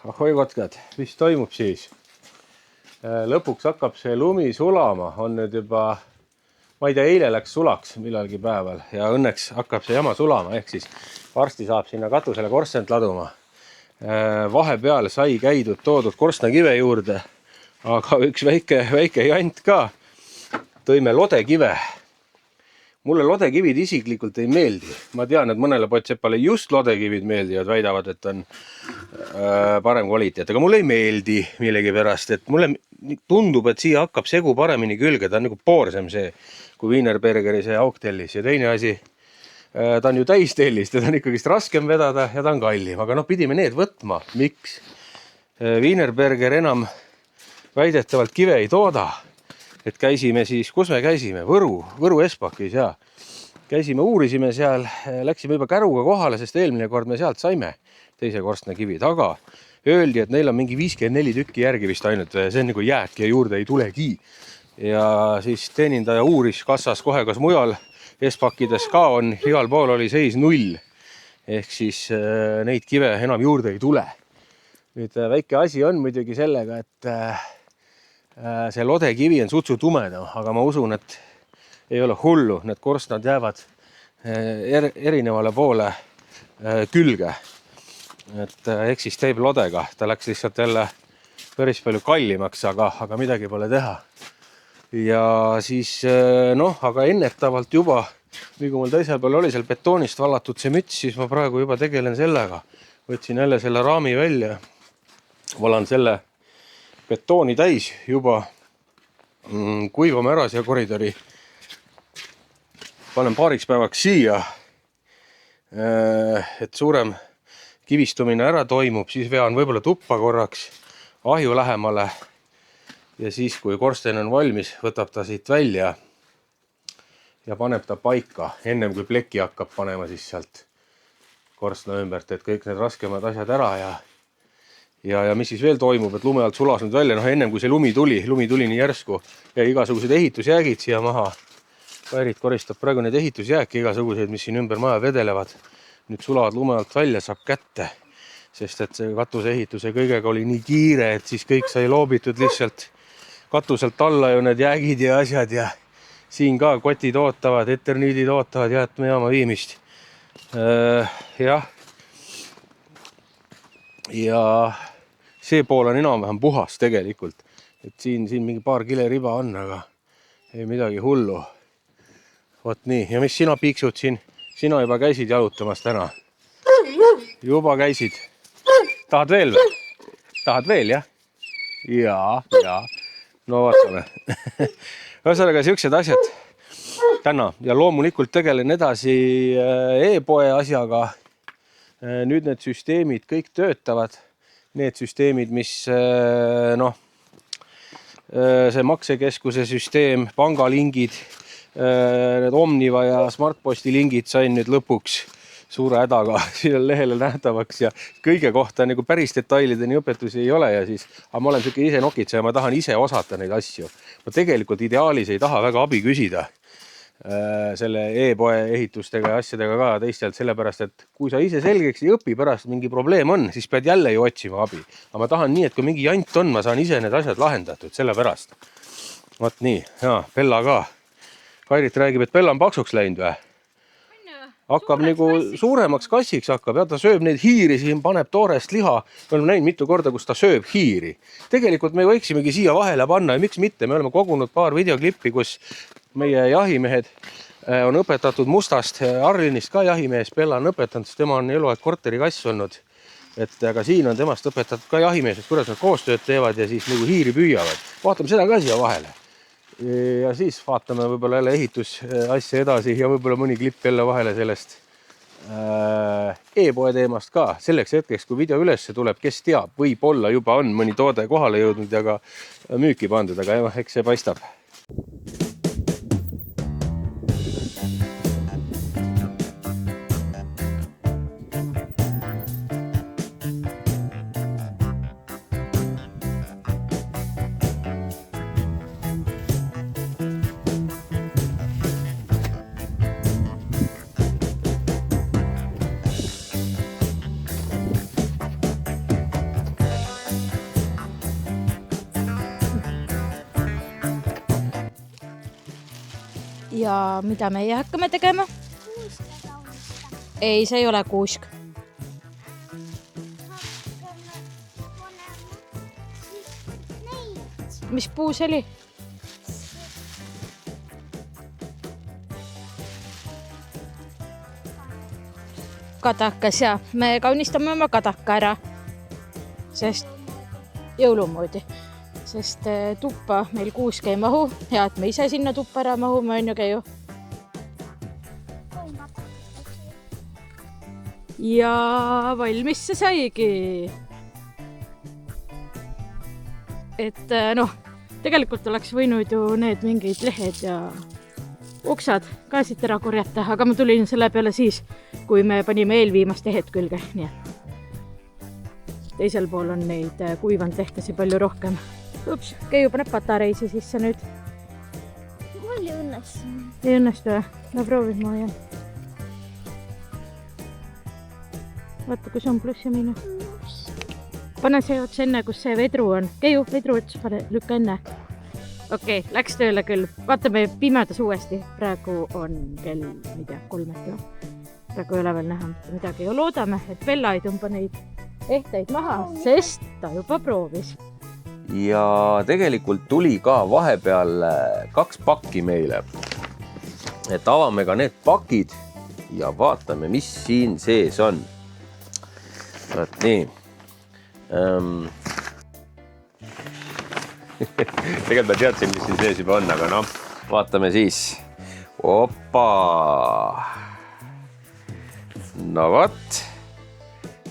Ahoi kotkad, mis toimub siis? Lõpuks hakkab see lumi sulama, on nüüd juba, ma ei tea, eile läks sulaks millalgi päeval ja õnneks hakkab see jama sulama, ehk siis varsti saab sinna katusele korstent laduma. Vahepeal sai käidud toodud korstnakive juurde, aga üks väike jant ka. Tõime lodekive. Mulle lodekivid isiklikult ei meeldi. Ma tean, et mõnele pottsepale just lodekivid meeldivad, väidavad, et on parem kvaliteet. Aga mulle ei meeldi millegi pärast, et mulle tundub, et siia hakkab segu paremini külge. Ta on nagu poorsem see, kui Wienerbergeri see auktellis. Ja teine asi, ta on ju täistellis, teda on ikkagist raskem vedada ja ta on kallim. Aga pidime need võtma. Miks? Wienerberger enam väidetavalt kive ei tooda. Et käisime siis, kus me käisime? Võru Espakis ja käisime, uurisime seal, läksime juba käruga kohale, sest eelmine kord me sealt saime teise korstna kivid, aga öeldi, et neil on mingi 54 tükki järgi vist ainult, see on nagu jääk ja juurde ei tulegi. Ja siis teenindaja uuris kassas kohe, kas mujal Espakides ka on, igal pool oli seis 0. Ehk siis neid kive enam juurde ei tule. Nüüd väike asi on muidugi sellega, et see lodekivi on sutsu tumedam, aga ma usun, et ei ole hullu. Need korstnad jäävad erinevale poole külge. Et ehk siis teeb lodega. Ta läks lihtsalt jälle päris palju kallimaks, aga midagi pole teha. Ja siis, aga ennetavalt juba, kui mul teisel peal oli seal betoonist vallatud see müts, siis ma praegu juba tegelen sellega. Võtsin jälle selle raami välja, valan selle betooni täis juba, kuivame ära siia koridori. Panen paariks päevaks siia, et suurem kivistumine ära toimub, siis vean võib-olla tuppa korraks ahju lähemale ja siis, kui korsten on valmis, võtab ta siit välja ja paneb ta paika, ennem kui pleki hakkab panema siis sealt korstna ümbert, et kõik need raskemad asjad ära ja mis siis veel toimub, et lume alt sulas nüüd välja, ennem kui see lumi tuli nii järsku ja igasugused ehitusjäägid siia maha. Kairit koristab praegu need ehitusjääki igasuguseid, mis siin ümber maja vedelevad. Nüüd sulavad lume alt välja, saab kätte, sest et see katuse ehituse kõigega oli nii kiire, et siis kõik sai loobitud lihtsalt katuselt alla ju need jäägid ja asjad ja siin ka kotid ootavad, eternüüdid ootavad jäätmejaama viimist. Jah. Ja see pool on enam-vähem puhas tegelikult. Et siin mingi paar kile riba on, aga ei midagi hullu. Vot nii. Ja mis sina piiksud siin? Sina juba käisid jalutamas täna. Juba käisid. Tahad veel või? Tahad veel, jah? Jaa. No vaatame. Ühesõnaga siuksed asjad täna. Ja loomulikult tegelen edasi e-poe asjaga. Nüüd need süsteemid kõik töötavad. Need süsteemid, mis see maksekeskuse süsteem, pangalingid, need Omniva ja Smartposti lingid sain nüüd lõpuks suure hädaga siin lehele nähtavaks ja kõige kohta nagu päris detailideni õpetusi ei ole ja siis, aga ma olen siuke ise nokitsa ja ma tahan ise osata neid asju. Ma tegelikult ideaalis ei taha väga abi küsida selle e-poe ehitustega ja asjadega ka teistelt, sellepärast, et kui sa ise selgeks ei õpi pärast mingi probleem on, siis pead jälle ju otsima abi. Aga ma tahan nii, et kui mingi jant on, ma saan ise need asjad lahendatud, sellepärast. Vot nii, Bella ka. Kairit räägib, et Bella on paksuks läinud või? Hakkab nagu suuremaks kassiks hakkab ja ta sööb neid hiiri, siin paneb toorest liha. Me oleme näinud mitu korda, kus ta sööb hiiri. Tegelikult me võiksimegi siia vahele panna ja miks mitte. Me oleme kogunud paar videoklippi, kus meie jahimehed on õpetatud Mustast, Arlinist ka jahimees, Bella on õpetanud, sest tema on eluaeg korteri kass olnud. Aga siin on temast õpetatud ka jahimees, et kuidas nad koostööd teevad ja siis nagu hiiri püüavad. Vaatame seda ka siia vahele. Ja siis vaatame võib-olla jälle ehitusasja edasi ja võib-olla mõni klipp jälle vahele sellest e-poe teemast ka. Selleks hetkeks, kui video ülesse tuleb, kes teab, võib-olla juba on mõni toode kohale jõudnud ja ka müüki pandud, aga eks see paistab. Ja mida meie hakkame tegema? Ei, see ei ole kuusk. Mis puu see oli? Kadakas ja me kaunistame oma kadaka ära, sest jõulumoodi, sest tuppa meil kuusk ei mahu, hea, et me ise sinna tuppa ära mahume, on ju Keiu. Ja valmis see saigi. Et noh, tegelikult oleks võinud ju need mingid lehed ja oksad ka siit ära korjata, aga ma tulin selle peale siis, kui me panime eelviimast lehed külge, nii et teisel pool on neid kuivanud lehtesi palju rohkem. Ups, Keiu paneb patareisi sisse nüüd. Mul ei õnnestu. Ei õnnestu või? No proovid ma jah. Vaata, kus on pluss ja miinus. Pane see ots enne, kus see vedru on. Keiu, vedru ots, pane, lükka enne. Okei, läks tööle küll. Vaatame pimedas uuesti. Praegu on kell, ma ei tea, 3. Praegu ei ole veel näha midagi. Ja loodame, et Bella ei tõmba neid ehteid maha, sest ta juba proovis. Ja tegelikult tuli ka vahepeal 2 pakki meile. Et avame ka need pakid ja vaatame, mis siin sees on. Vaat nii. Tegelikult ma teadsin, mis siin sees juba on, aga noh, vaatame siis. Opa! No võt,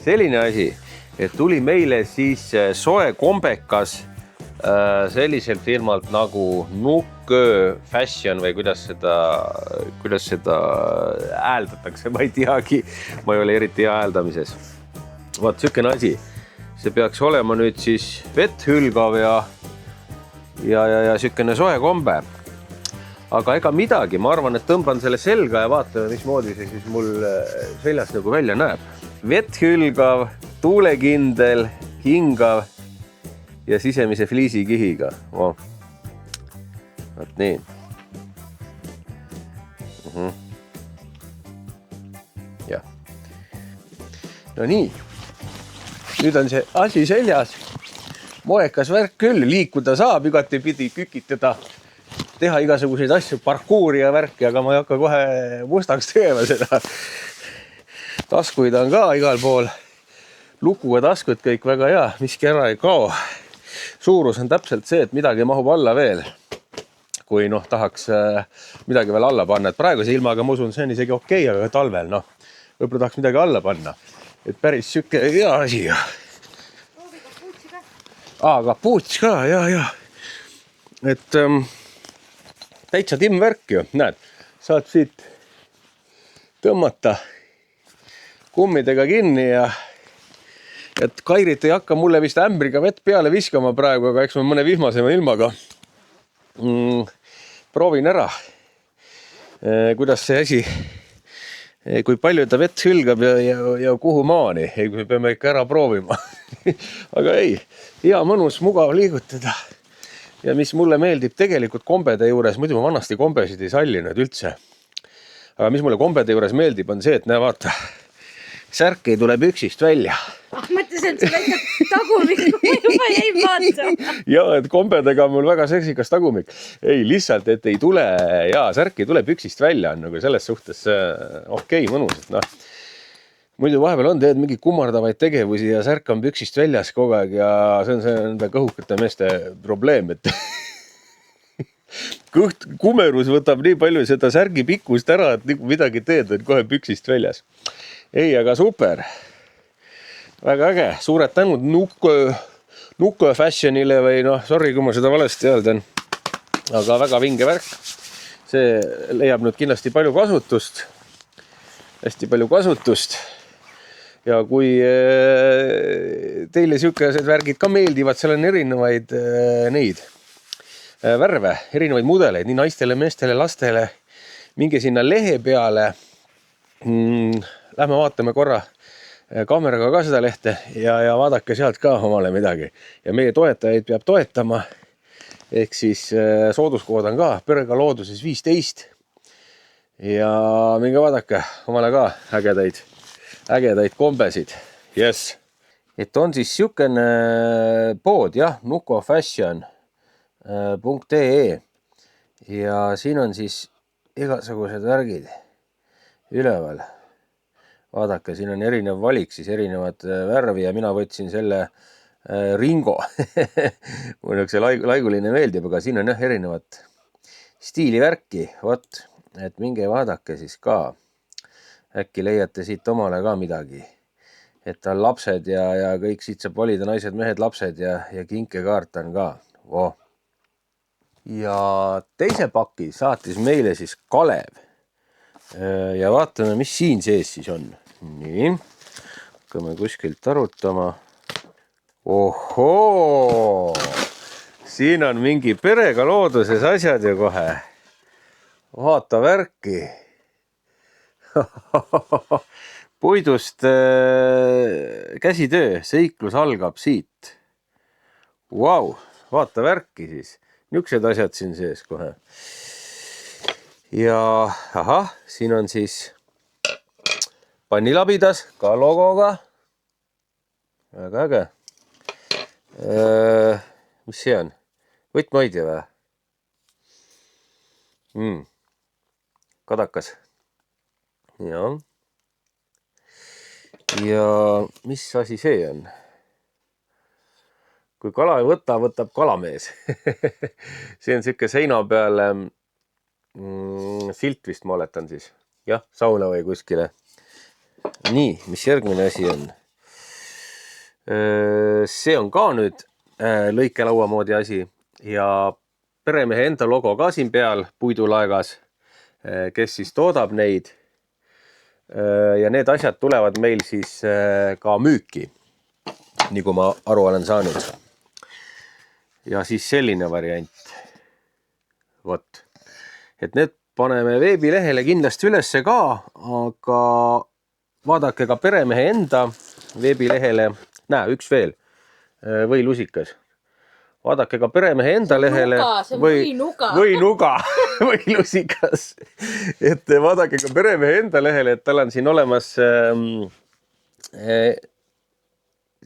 selline asi, et tuli meile siis soe kombekas selliselt firmalt nagu Nukkö Fashion või kuidas seda hääldatakse, ma ei teagi, ma ei ole eriti hea hääldamises. Vaat sükene asi, see peaks olema nüüd siis vett hülgav ja sükene soe kombe. Aga ega midagi, ma arvan, et tõmban selle selga ja vaatame, mismoodi see siis mul seljas nagu välja näeb. Vett hülgav, tuulekindel, hingav ja sisemise fliisikihiga. Oh. Vaat nii. Ja. No nii. Nüüd on see asi seljas. Moekas värk küll, liikuda saab, igatepidi kükitada. Teha igasuguseid asju, parkuuri ja värki, aga ma ei hakka kohe mustaks tegema seda. Taskuid on ka igal pool. Luku ja taskud kõik väga hea, miski ära ei kao. Suurus on täpselt see, et midagi mahub alla veel. Kui noh, tahaks midagi veel alla panna. Et praeguse ilmaga ma usun, see on isegi okei, aga talvel noh, võib-olla tahaks midagi alla panna. Et päris süke hea asi. Aga puuts ka, ja. Et täitsa timmvärk ju, näed, saad siit tõmmata kummidega kinni ja et Kairit ei hakka mulle vist ämbriga vett peale viskama praegu, aga eks ma mõne vihmasema ilmaga proovin ära, kuidas see asi, kui palju ta vett hülgab ja kuhu maani, kui peame ikka ära proovima. Aga ei, hea mõnus, mugav liigutada. Ja mis mulle meeldib tegelikult kombede juures, muidu ma vanasti kombesid ei sallinud üldse. Aga mis mulle kombede juures meeldib, on see, et näe vaata, särk ei tule püksist välja. Mõtlesin, et sul ainult tagumik, ma juba jäin vaata. Ja, et kombedega on mul väga seksikas tagumik. Ei, lihtsalt, et ei tule, ja särk ei tule püksist välja, on nagu selles suhtes okei, mõnus, et noh. Muidu vahepeal on teed mingi kummardavaid tegevusi ja särk on püksist väljas kogu aeg ja see on nende kõhukate meeste probleem, et kumerus võtab nii palju seda särgi pikkust ära, et midagi teed on kohe püksist väljas. Ei, aga super. Väga äge. Suured tänud Nukkö Fashionile või noh, sorry, kui ma seda valesti hääldan. Aga väga vinge värk. See leiab nüüd kindlasti palju kasutust. Hästi palju kasutust. Ja kui teile sükesed värgid ka meeldivad, seal on erinevaid neid värve, erinevaid mudeleid, nii naistele, meestele, lastele. Minge sinna lehe peale. Lähme vaatame korra kaameraga ka seda lehte ja vaadake sealt ka omale midagi. Ja meie toetajaid peab toetama. Ehk siis sooduskood on ka Perega looduses 15. ja minge vaadake omale ka ägedaid kombesid. Yes. Et on siis siukene pood, jah, nukofashion.ee ja siin on siis igasugused värgid üleval. Vaadake, siin on erinev valik, siis erinevad värvi ja mina võtsin selle Ringo. Mulle see laiguline meeldib, aga siin on jah erinevat stiilivärki. Vot, et minge vaadake siis ka. Äkki leiate siit omale ka midagi. Et on lapsed ja kõik siit saab valida, naised, mehed, lapsed ja kinkekaart on ka. Oh. Ja teise paki saatis meile siis Kalev. Ja vaatame, mis siin sees siis on. Nii, hakkame kuskilt arutama. Ohoo! Siin on mingi perega looduses asjad ju kohe. Vaata värki. Puidust käsitöö, seiklus algab siit. Vau, vaata värki siis. Niisugused asjad siin sees kohe. Ja ahah, siin on siis pannilabidas ka logoga. Väga äge. Mis see on? Võtmehoidja või? Kadakas. Ja mis asi see on? Kui kala ei võta, võtab kalamees. See on siuke seina peale silt vist ma oletan siis. Jah, sauna või kuskile. Nii, mis järgmine asi on? See on ka nüüd lõikelaua moodi asi ja peremehe enda logo ka siin peal puidulaegas, kes siis toodab neid. Ja need asjad tulevad meil siis ka müüki, nii kui ma aru olen saanud. Ja siis selline variant. Vot. Et need paneme veebilehele kindlasti ülesse ka, aga vaadake ka peremehe enda veebilehele. Näe, üks veel. Või lusikas. Vaadake ka peremehe enda lehele. Või nuga. Või lusikas. Et vaadake ka peremehe enda lehele, et tal on siin olemas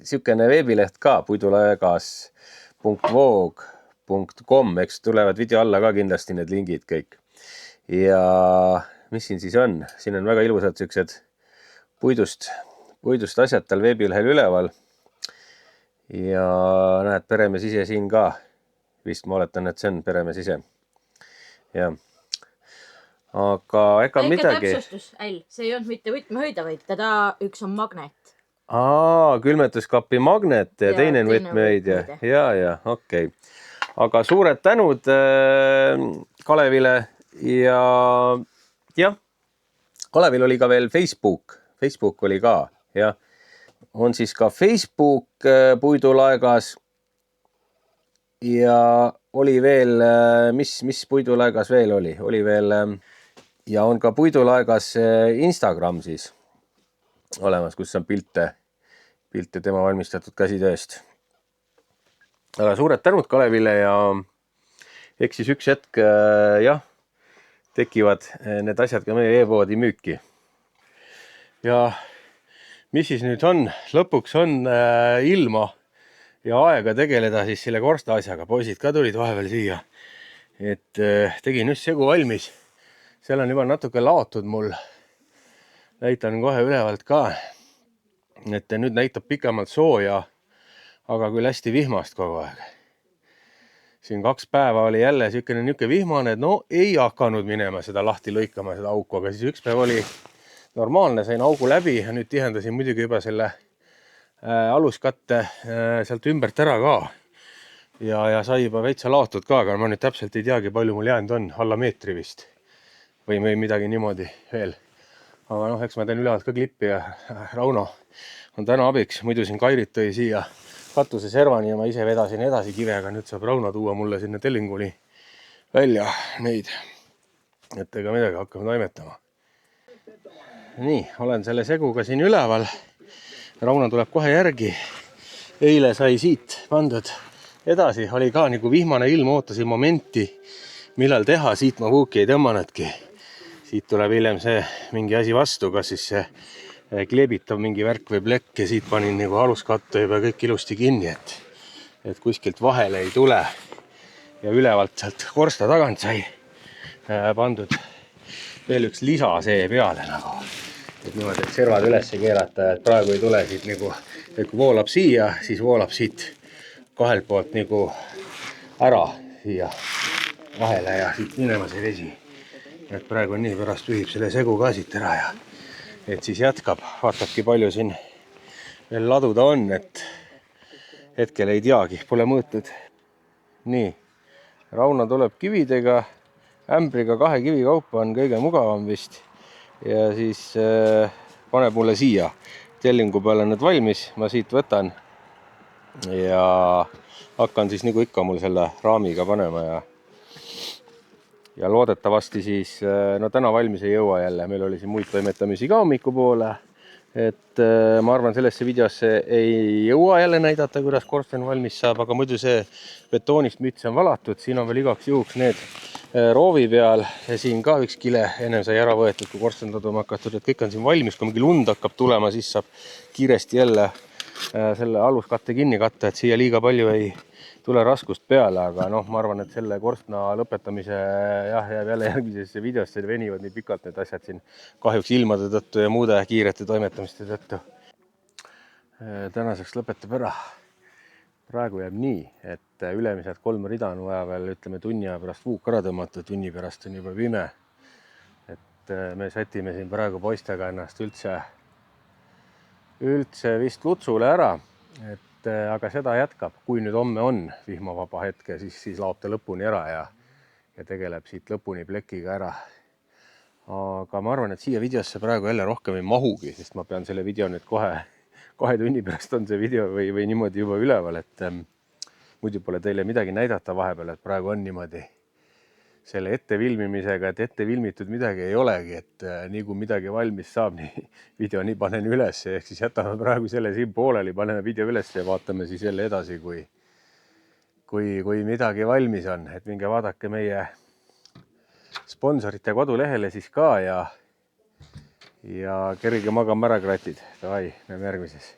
siukene veebileht ka, puidulaegas.voog.com, eks tulevad video alla ka kindlasti need lingid kõik. Ja mis siin siis on? Siin on väga ilusad siuksed puidust asjad tal veebilehel üleval. Ja näed, peremees ise siin ka. Vist ma oletan, et see on peremees ise. Ja. Aga ega midagi. Täpsustus, Äll. See ei olnud mitte võtmehoida, vaid teda üks on magnet. Külmetuskapi magnet ja teine on võtmehoidja. Ja, okei. Aga suured tänud Kalevile ja jah, Kalevil oli ka veel Facebook. Facebook oli ka, jah. On siis ka Facebook puidulaegas ja oli veel, mis puidulaegas veel oli? Oli veel ja on ka puidulaegas Instagram siis olemas, kus on pilte tema valmistatud käsitööst. Aga suured tänud Kalevile ja eks siis üks hetk jah, tekivad need asjad ka meie e-poodi müüki. Ja mis siis nüüd on? Lõpuks on ilma ja aega tegeleda siis selle korsta asjaga. Poisid ka tulid vahepeal siia. Et tegin just segu valmis. Seal on juba natuke laotud mul. Näitan kohe ülevalt ka. Et nüüd näitab pikemalt sooja, aga küll hästi vihmast kogu aeg. Siin 2 päeva oli jälle niisugune vihmane, et no ei hakanud minema seda lahti lõikama, seda auku, aga siis üks päev oli normaalne, sain augu läbi ja nüüd tihendasin muidugi juba selle aluskatte sealt ümbert ära ka. Ja sai juba veitsa laotud ka, aga ma nüüd täpselt ei teagi, palju mul jäänud on, alla meetri vist. Või midagi niimoodi veel. Aga noh, eks ma teen ülevalt ka klippi ja Rauno on täna abiks. Muidu siin Kairit tõi siia katuse servani ja ma ise vedasin edasi kivega. Nüüd saab Rauno tuua mulle sinna tellinguli välja neid. Et ega midagi hakkame toimetama. Nii, olen selle seguga siin üleval. Rauno tuleb kohe järgi. Eile sai siit pandud edasi. Oli ka nagu vihmane ilm, ootasin momenti, millal teha. Siit ma kuuki ei tõmmanudki. siit tuleb hiljem see mingi asi vastu, kas siis see kleebitav mingi värk või plekk ja siit panin nagu aluskatte juba kõik ilusti kinni, et kuskilt vahele ei tule. Ja ülevalt sealt korsta tagant sai pandud veel üks lisa see peale nagu. Et niimoodi, et servad üles keerata, et praegu ei tule siit nagu, et kui voolab siia, siis voolab siit kahelt poolt nagu ära siia vahele ja siit minema see vesi. Et praegu on nii, pärast pühib selle segu ka siit ära ja et siis jätkab, vaatabki palju siin veel laduda on, et hetkel ei teagi, pole mõõtud. Nii, Rauno tuleb kividega, ämbriga 2 kivi kaupa on kõige mugavam vist ja siis paneb mulle siia tellingu peale need valmis, ma siit võtan ja hakkan siis nagu ikka mul selle raamiga panema ja loodetavasti siis, no täna valmis ei jõua jälle, meil oli siin muid toimetamisi ka hommiku poole, et ma arvan, sellesse videosse ei jõua jälle näidata, kuidas korsten valmis saab, aga muidu see betoonist müts on valatud, siin on veel igaks juhuks need roovi peal ja siin ka üks kile ennem sai ära võetud, kui korsten taduma hakatud, et kõik on siin valmis, kui mingi lund hakkab tulema, siis saab kiiresti jälle selle aluskatte kinni katta, et siia liiga palju ei tule raskust peale, aga noh, ma arvan, et selle korstna lõpetamise jääb jälle järgmisesse videosse, venivad nii pikalt need asjad siin kahjuks ilmade tõttu ja muude kiirete toimetamiste tõttu. Tänaseks lõpetab ära. Praegu jääb nii, et ülemised 3 rida on vaja veel, ütleme, tunni aja pärast vuuk ära tõmmata, tunni pärast on juba pime. Et me sätime siin praegu poistega ennast üldse vist lutsule ära, aga seda jätkab, kui nüüd homme on vihmavaba hetke, siis laob ta lõpuni ära ja tegeleb siit lõpuni plekiga ära. Aga ma arvan, et siia videosse praegu jälle rohkem ei mahugi, sest ma pean selle video nüüd kohe 2 tunni pärast on see video või niimoodi juba üleval, et muidu pole teile midagi näidata vahepeal, et praegu on niimoodi selle ettefilmimisega, et ette filmitud midagi ei olegi, et nii kui midagi valmis saab, nii video nii panen üles, ehk siis jätame praegu selle siin pooleli, paneme video üles ja vaatame siis jälle edasi, kui midagi valmis on, et minge vaadake meie sponsorite kodulehele siis ka ja kerge magama ära kratid. Davai, näeme järgmises.